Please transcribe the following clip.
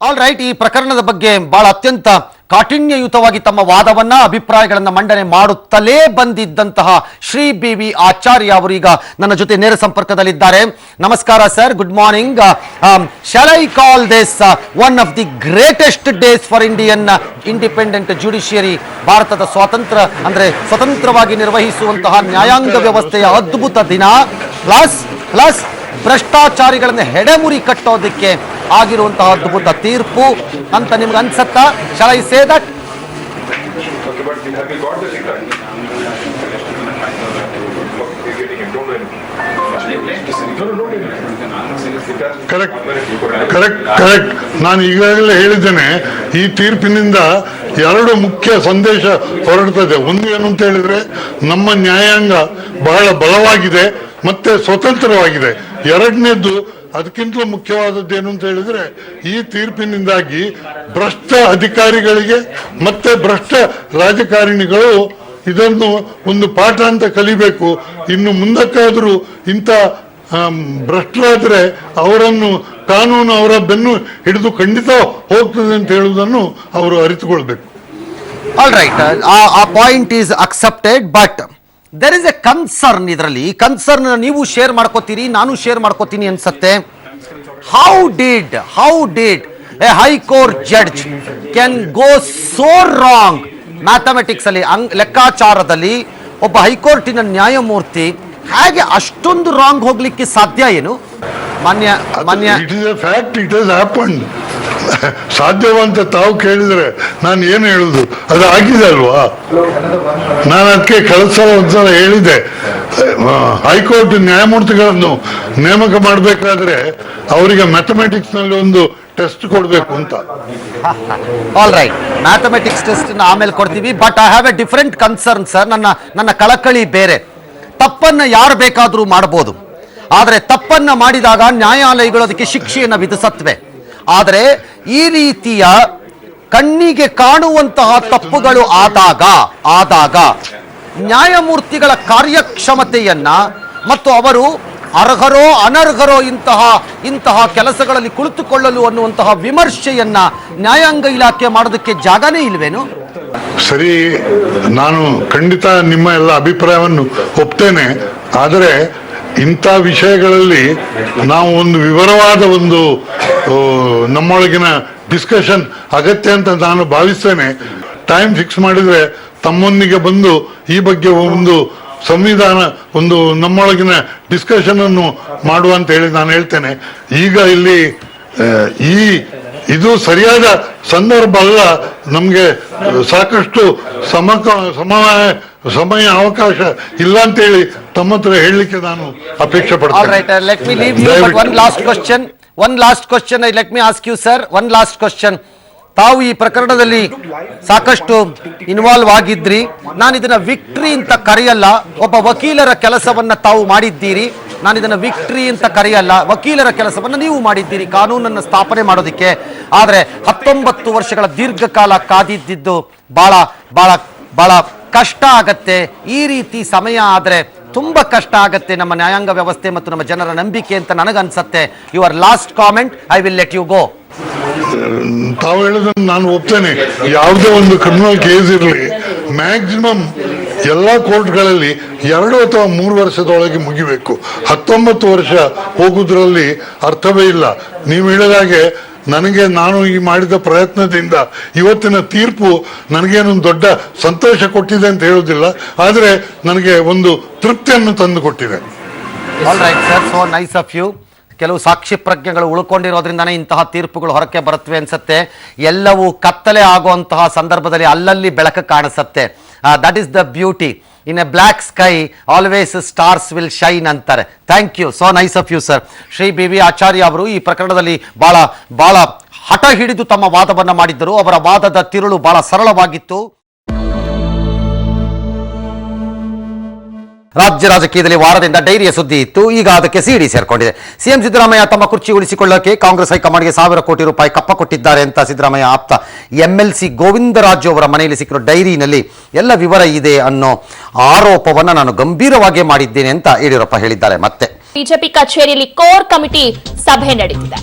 All right, ಈ ಪ್ರಕರಣದ ಬಗ್ಗೆ ಬಹಳ ಅತ್ಯಂತ ಕಾಠಿಣ್ಯಯುತವಾಗಿ ತಮ್ಮ ವಾದವನ್ನ ಅಭಿಪ್ರಾಯಗಳನ್ನು ಮಂಡನೆ ಮಾಡುತ್ತಲೇ ಬಂದಿದ್ದಂತಹ ಶ್ರೀ ಬಿ.ವಿ. ಆಚಾರ್ಯ ಅವರು ಈಗ ನನ್ನ ಜೊತೆ ನೇರ ಸಂಪರ್ಕದಲ್ಲಿದ್ದಾರೆ. ನಮಸ್ಕಾರ sir, good morning. Shall I call this one of the greatest days for Indian independent judiciary? ಭಾರತದ ಸ್ವಾತಂತ್ರ್ಯ ಅಂದ್ರೆ ಸ್ವತಂತ್ರವಾಗಿ ನಿರ್ವಹಿಸುವಂತಹ ನ್ಯಾಯಾಂಗ ವ್ಯವಸ್ಥೆಯ ಅದ್ಭುತ ದಿನ, ಪ್ಲಸ್ ಪ್ಲಸ್ ಭ್ರಷ್ಟಾಚಾರಿಗಳನ್ನು ಹೆಡೆಮುರಿ ಕಟ್ಟೋದಕ್ಕೆ ಆಗಿರುವಂತಹ ಅದ್ಭುತ ತೀರ್ಪು ಅಂತ ನಿಮ್ಗೆ ಅನ್ಸತ್ತಾ? Shall I say that? Correct. ನಾನು ಈಗಾಗಲೇ ಹೇಳಿದ್ದೇನೆ, ಈ ತೀರ್ಪಿನಿಂದ ಎರಡು ಮುಖ್ಯ ಸಂದೇಶ ಹೊರಡ್ತದೆ. ಒಂದು ಏನು ಅಂತ ಹೇಳಿದ್ರೆ, ನಮ್ಮ ನ್ಯಾಯಾಂಗ ಬಹಳ ಬಲವಾಗಿದೆ ಮತ್ತೆ ಸ್ವತಂತ್ರವಾಗಿದೆ. ಎರಡನೇದ್ದು, ಅದಕ್ಕಿಂತಲೂ ಮುಖ್ಯವಾದದ್ದು ಏನು ಅಂತ ಹೇಳಿದ್ರೆ, ಈ ತೀರ್ಪಿನಿಂದಾಗಿ ಭ್ರಷ್ಟ ಅಧಿಕಾರಿಗಳಿಗೆ ಮತ್ತೆ ಭ್ರಷ್ಟ ರಾಜಕಾರಣಿಗಳು ಇದನ್ನು ಒಂದು ಪಾಠ ಅಂತ ಕಲಿಬೇಕು. ಇನ್ನು ಮುಂದಕ್ಕಾದರೂ ಇಂಥ ಭ್ರಷ್ಟರಾದ್ರೆ ಅವರನ್ನು ಕಾನೂನು ಅವರ ಬೆನ್ನು ಹಿಡಿದು ಖಂಡಿತ ಹೋಗ್ತದೆ ಅಂತ ಹೇಳುವುದನ್ನು ಅವರು ಅರಿತುಕೊಳ್ಬೇಕು. ಆಲ್ ರೈಟ್, ಆ point is accepted, but there is a concern. ಇದರಲ್ಲಿ ಕನ್ಸರ್ನ್ ನೀವು ಶೇರ್ ಮಾಡ್ಕೋತೀರಿ, ನಾನು ಶೇರ್ ಮಾಡ್ಕೋತೀನಿ ಅನ್ಸತ್ತೆ. How did a high court judge can go so wrong? Mathematics ಅಲ್ಲಿ, ಲೆಕ್ಕಾಚಾರದಲ್ಲಿ ಒಬ್ಬ ಹೈಕೋರ್ಟಿನ ನ್ಯಾಯಮೂರ್ತಿ ಹಾಗೆ ಅಷ್ಟೊಂದು ರಾಂಗ್ ಹೋಗ್ಲಿಕ್ಕೆ ಸಾಧ್ಯ ಏನು? It is a fact, it has happened. ಸಾಧ್ಯವಂತ ತಾವು ಕೇಳಿದ್ರೆ ನಾನು ಏನು ಹೇಳುದು? ಅದು ಆಗಿದೆ ಅಲ್ವಾ? ನಾನು ಅದಕ್ಕೆ ಒಂದ್ಸಲ ಹೇಳಿದೆ, ಹೈಕೋರ್ಟ್ ನ್ಯಾಯಮೂರ್ತಿಗಳನ್ನು ನೇಮಕ ಮಾಡಬೇಕಾದ್ರೆ ಅವರಿಗೆ ಮ್ಯಾಥಮೆಟಿಕ್ಸ್ ನಲ್ಲಿ ಒಂದು ಟೆಸ್ಟ್ ಕೊಡಬೇಕು ಅಂತ. ಆಲ್ ರೈಟ್, ಮ್ಯಾಥಮೆಟಿಕ್ಸ್ ಟೆಸ್ಟ್ ಆಮೇಲೆ ಕೊಡ್ತೀವಿ, but I have A different concern sir. ನನ್ನ ಕಳಕಳಿ ಬೇರೆ. ತಪ್ಪನ್ನ ಯಾರು ಬೇಕಾದರೂ ಮಾಡಬಹುದು, ಆದರೆ ತಪ್ಪನ್ನ ಮಾಡಿದಾಗ ನ್ಯಾಯಾಲಯಗಳು ಅದಕ್ಕೆ ಶಿಕ್ಷೆಯನ್ನು ವಿಧಿಸತ್ವೆ. ಆದರೆ ಈ ರೀತಿಯ ಕಣ್ಣಿಗೆ ಕಾಣುವಂತಹ ತಪ್ಪುಗಳು ಆದಾಗ ನ್ಯಾಯಮೂರ್ತಿಗಳ ಕಾರ್ಯಕ್ಷಮತೆಯನ್ನ ಮತ್ತು ಅವರು ಅರ್ಹರೋ ಅನರ್ಹರೋ ಇಂತಹ ಕೆಲಸಗಳಲ್ಲಿ ಕುಳಿತುಕೊಳ್ಳಲು ಅನ್ನುವಂತಹ ವಿಮರ್ಶೆಯನ್ನ ನ್ಯಾಯಾಂಗ ಇಲಾಖೆ ಮಾಡೋದಕ್ಕೆ ಜಾಗನೇ ಇಲ್ವೇನು? ಸರಿ, ನಾನು ಖಂಡಿತ ನಿಮ್ಮ ಎಲ್ಲ ಅಭಿಪ್ರಾಯವನ್ನು ಒಪ್ತೇನೆ. ಆದರೆ ಇಂಥ ವಿಷಯಗಳಲ್ಲಿ ನಾವು ಒಂದು ವಿವರವಾದ ಒಂದು ನಮ್ಮೊಳಗಿನ ಡಿಸ್ಕಷನ್ ಅಗತ್ಯ ಅಂತ ನಾನು ಭಾವಿಸ್ತೇನೆ. ಟೈಮ್ ಫಿಕ್ಸ್ ಮಾಡಿದ್ರೆ ತಮ್ಮೊಂದಿಗೆ ಬಂದು ಈ ಬಗ್ಗೆ ಒಂದು ಸಂವಿಧಾನ ಒಂದು ನಮ್ಮೊಳಗಿನ ಡಿಸ್ಕಷನ್ ಅನ್ನು ಮಾಡುವ ಅಂತ ಹೇಳಿ ನಾನು ಹೇಳ್ತೇನೆ. ಈಗ ಇಲ್ಲಿ ಇದು ಸರಿಯಾದ ಸಂದರ್ಭ ಅಲ್ಲ. ನಮ್ಗೆ ಸಾಕಷ್ಟು ಸಮಯ ಅವಕಾಶ ಇಲ್ಲ ಅಂತ ಹೇಳಿ ತಮ್ಮ ಹತ್ರ ಹೇಳಲಿಕ್ಕೆ ನಾನು ಅಪೇಕ್ಷೆ ಪಡ್ತೇನೆ. ತಾವು ಈ ಪ್ರಕರಣದಲ್ಲಿ ಸಾಕಷ್ಟು ಇನ್ವಾಲ್ವ್ ಆಗಿದ್ರಿ. ನಾನು ಇದನ್ನ ವಿಕ್ಟ್ರಿ ಅಂತ ಕರೆಯಲ್ಲ. ಒಬ್ಬ ವಕೀಲರ ಕೆಲಸವನ್ನ ತಾವು ಮಾಡಿದ್ದೀರಿ. ನಾನು ಇದನ್ನ ವಿಕ್ಟ್ರಿ ಅಂತ ಕರೆಯಲ್ಲ, ವಕೀಲರ ಕೆಲಸವನ್ನ ನೀವು ಮಾಡಿದ್ದೀರಿ ಕಾನೂನನ್ನು ಸ್ಥಾಪನೆ ಮಾಡೋದಿಕ್ಕೆ. ಆದ್ರೆ 19 ವರ್ಷಗಳ ದೀರ್ಘಕಾಲ ಕಾದಿದ್ದು ಬಹಳ ಬಹಳ ಬಹಳ ಕಷ್ಟ ಆಗತ್ತೆ. ಈ ರೀತಿ ಸಮಯ ಆದ್ರೆ ತುಂಬಾ ಕಷ್ಟ ಆಗತ್ತೆ ನಮ್ಮ ನ್ಯಾಯಾಂಗ ವ್ಯವಸ್ಥೆ ಮತ್ತು ನಮ್ಮ ಜನರ ನಂಬಿಕೆ ಅಂತ ನನಗನ್ಸತ್ತೆ. Your last comment, I will let you go. ತಾವು ಹೇಳಿದ್ರೆ ನಾನು ಒಪ್ತೇನೆ. ಯಾವುದೇ ಒಂದು ಕ್ರಿಮಿನಲ್ ಕೇಸ್ ಇರಲಿ, ಮ್ಯಾಕ್ಸಿಮಮ್ ಎಲ್ಲ ಕೋರ್ಟ್ಗಳಲ್ಲಿ 2 ಅಥವಾ 3 ವರ್ಷದೊಳಗೆ ಮುಗಿಬೇಕು. 19 ವರ್ಷ ಹೋಗುವುದರಲ್ಲಿ ಅರ್ಥವೇ ಇಲ್ಲ. ನೀವು ಹೇಳಿದಾಗೆ ನಾನು ಈ ಮಾಡಿದ ಪ್ರಯತ್ನದಿಂದ ಇವತ್ತಿನ ತೀರ್ಪು ನನಗೇನೊಂದು ದೊಡ್ಡ ಸಂತೋಷ ಕೊಟ್ಟಿದೆ ಅಂತ ಹೇಳುವುದಿಲ್ಲ, ಆದರೆ ನನಗೆ ಒಂದು ತೃಪ್ತಿಯನ್ನು ತಂದು ಕೊಟ್ಟಿದೆ. ಕೆಲವು ಸಾಕ್ಷಿ ಪ್ರಜ್ಞೆಗಳು ಉಳ್ಕೊಂಡಿರೋದ್ರಿಂದಾನೇ ಇಂತಹ ತೀರ್ಪುಗಳು ಹೊರಕ್ಕೆ ಬರುತ್ತವೆ ಅನ್ಸುತ್ತೆ. ಎಲ್ಲವೂ ಕತ್ತಲೆ ಆಗುವಂತಹ ಸಂದರ್ಭದಲ್ಲಿ ಅಲ್ಲಲ್ಲಿ ಬೆಳಕು ಕಾಣಿಸುತ್ತೆ. That is the beauty. In a black sky always stars will shine ಅಂತಾರೆ. Thank you, so nice of you sir. Shri B V. Acharya ಅವರು ಈ ಪ್ರಕರಣದಲ್ಲಿ ಬಹಳ ಹಠ ಹಿಡಿದು ತಮ್ಮ ವಾದವನ್ನ ಮಾಡಿದ್ದರು. ಅವರ ವಾದದ ತಿರುಳು ಬಹಳ ಸರಳವಾಗಿತ್ತು. ರಾಜ್ಯ ರಾಜಕೀಯದಲ್ಲಿ ವಾರದಿಂದ ಡೈರಿಯ ಸುದ್ದಿ ಇತ್ತು. ಈಗ ಅದಕ್ಕೆ ಸಿಡಿ ಸೇರ್ಕೊಂಡಿದೆ. ಸಿಎಂ ಸಿದ್ದರಾಮಯ್ಯ ತಮ್ಮ ಕುರ್ಚಿ ಉಳಿಸಿಕೊಳ್ಳಕ್ಕೆ ಕಾಂಗ್ರೆಸ್ ಹೈಕಮಾಂಡ್ಗೆ 1000 ಕೋಟಿ ರೂಪಾಯಿ ಕಪ್ಪ ಕೊಟ್ಟಿದ್ದಾರೆ ಅಂತ ಸಿದ್ದರಾಮಯ್ಯ ಆಪ್ತ ಎಂಎಲ್ಸಿ ಗೋವಿಂದರಾಜು ಅವರ ಮನೆಯಲ್ಲಿ ಸಿಕ್ಕಿರೋ ಡೈರಿನಲ್ಲಿ ಎಲ್ಲ ವಿವರ ಇದೆ ಅನ್ನೋ ಆರೋಪವನ್ನ ನಾನು ಗಂಭೀರವಾಗಿ ಮಾಡಿದ್ದೇನೆ ಅಂತ ಯಡಿಯೂರಪ್ಪ ಹೇಳಿದ್ದಾರೆ. ಮತ್ತೆ ಬಿಜೆಪಿ ಕಚೇರಿಯಲ್ಲಿ ಕೋರ್ ಕಮಿಟಿ ಸಭೆ ನಡೆದಿದೆ.